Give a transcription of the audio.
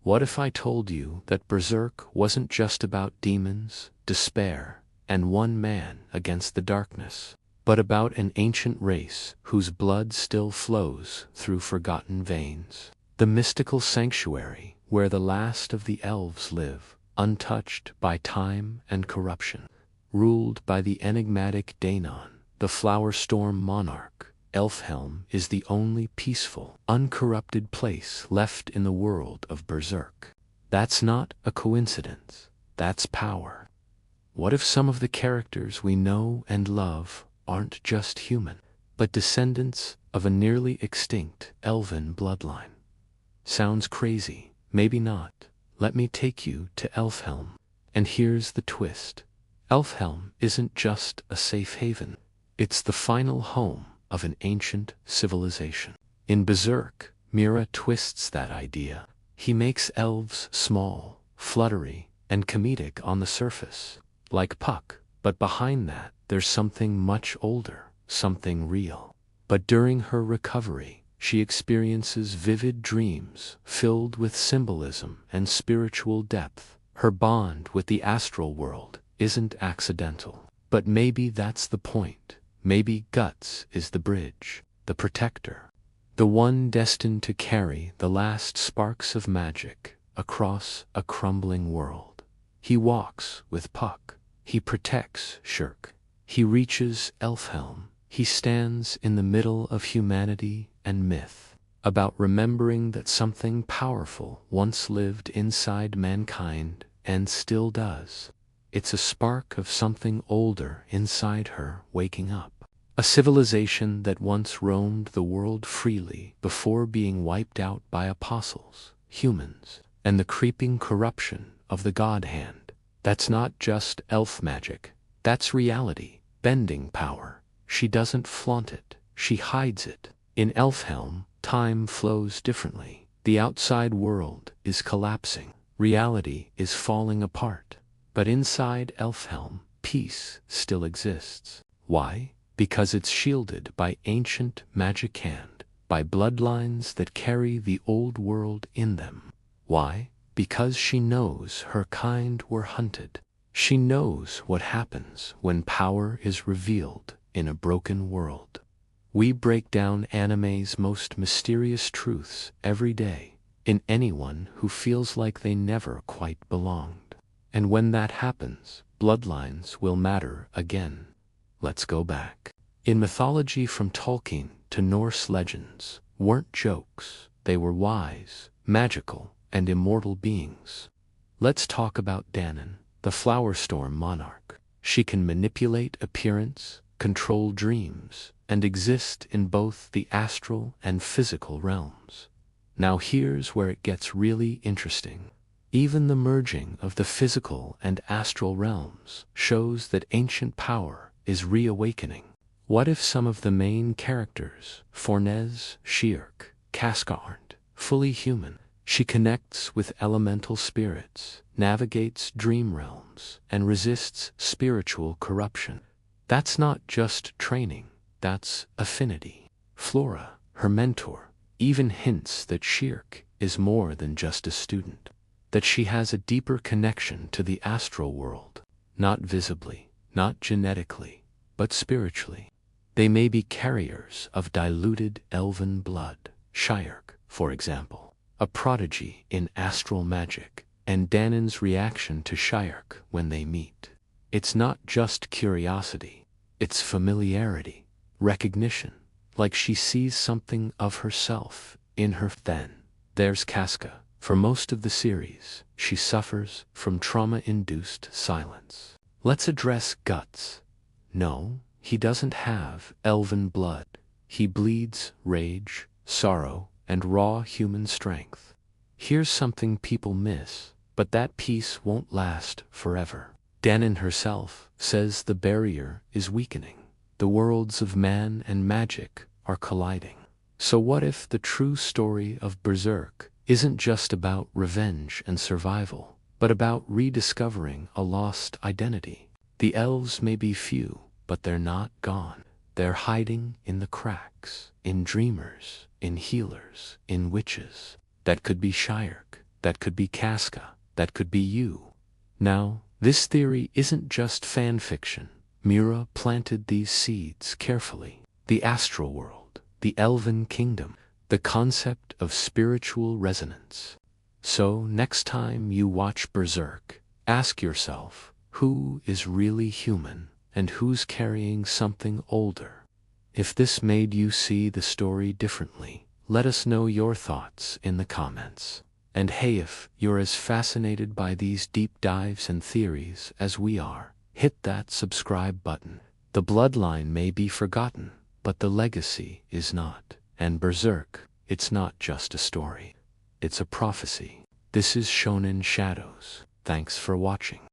What if I told you that Berserk wasn't just about demons, despair, and one man against the darkness, but about an ancient race whose blood still flows through forgotten veins? The mystical sanctuary where the last of the elves live, untouched by time and corruption, ruled by the enigmatic Danan, the flower storm monarch. Elfhelm is the only peaceful, uncorrupted place left in the world of Berserk. That's not a coincidence, that's power. What if some of the characters we know and love aren't just human, but descendants of a nearly extinct Elven bloodline? Sounds crazy, maybe not. Let me take you to Elfhelm. And here's the twist. Elfhelm isn't just a safe haven. It's the final home of an ancient civilization. In Berserk, Miura twists that idea. He makes elves small, fluttery, and comedic on the surface, like Puck, but behind that there's something much older, something real. But during her recovery, she experiences vivid dreams filled with symbolism and spiritual depth. Her bond with the astral world isn't accidental. But maybe that's the point. Maybe Guts is the bridge, the protector, the one destined to carry the last sparks of magic across a crumbling world. He walks with Puck. He protects Schierke. He reaches Elfhelm. He stands in the middle of humanity and myth, about remembering that something powerful once lived inside mankind and still does. It's a spark of something older inside her waking up. A civilization that once roamed the world freely before being wiped out by apostles, humans, and the creeping corruption of the God Hand. That's not just elf magic. That's reality, bending power. She doesn't flaunt it, she hides it. In Elfhelm, time flows differently. The outside world is collapsing. Reality is falling apart. But inside Elfhelm, peace still exists. Why? Because it's shielded by ancient magic hand, by bloodlines that carry the old world in them. Why? Because she knows her kind were hunted. She knows what happens when power is revealed in a broken world. We break down anime's most mysterious truths every day in anyone who feels like they never quite belonged. And when that happens, bloodlines will matter again. Let's go back. In mythology from Tolkien to Norse legends weren't jokes. They were wise, magical, and immortal beings. Let's talk about Danan, the flower storm monarch. She can manipulate appearance, control dreams, and exist in both the astral and physical realms. Now here's where it gets really interesting. Even the merging of the physical and astral realms shows that ancient power is reawakening. What if some of the main characters, Fornez, Schierke, Casca, aren't fully human? She connects with elemental spirits, navigates dream realms, and resists spiritual corruption. That's not just training, that's affinity. Flora, her mentor, even hints that Schierke is more than just a student, that she has a deeper connection to the astral world, not visibly, not genetically, but spiritually. They may be carriers of diluted elven blood. Schierke, for example, a prodigy in astral magic, and Danan's reaction to Schierke when they meet. It's not just curiosity, it's familiarity, recognition, like she sees something of herself in her. Then there's Casca. For most of the series, she suffers from trauma-induced silence. Let's address Guts. No, he doesn't have elven blood. He bleeds rage, sorrow, and raw human strength. Here's something people miss, but that peace won't last forever. Danan herself says the barrier is weakening. The worlds of man and magic are colliding. So what if the true story of Berserk isn't just about revenge and survival, but about rediscovering a lost identity? The elves may be few, but they're not gone. They're hiding in the cracks, in dreamers, in healers, in witches. That could be Schierke, that could be Casca, that could be you. Now, this theory isn't just fan fiction. Miura planted these seeds carefully. The astral world, the elven kingdom, the concept of spiritual resonance. So, next time you watch Berserk, ask yourself, who is really human, and who's carrying something older? If this made you see the story differently, let us know your thoughts in the comments. And hey, if you're as fascinated by these deep dives and theories as we are, hit that subscribe button. The bloodline may be forgotten, but the legacy is not. And Berserk, it's not just a story. It's a prophecy. This is Shonen Shadows. Thanks for watching.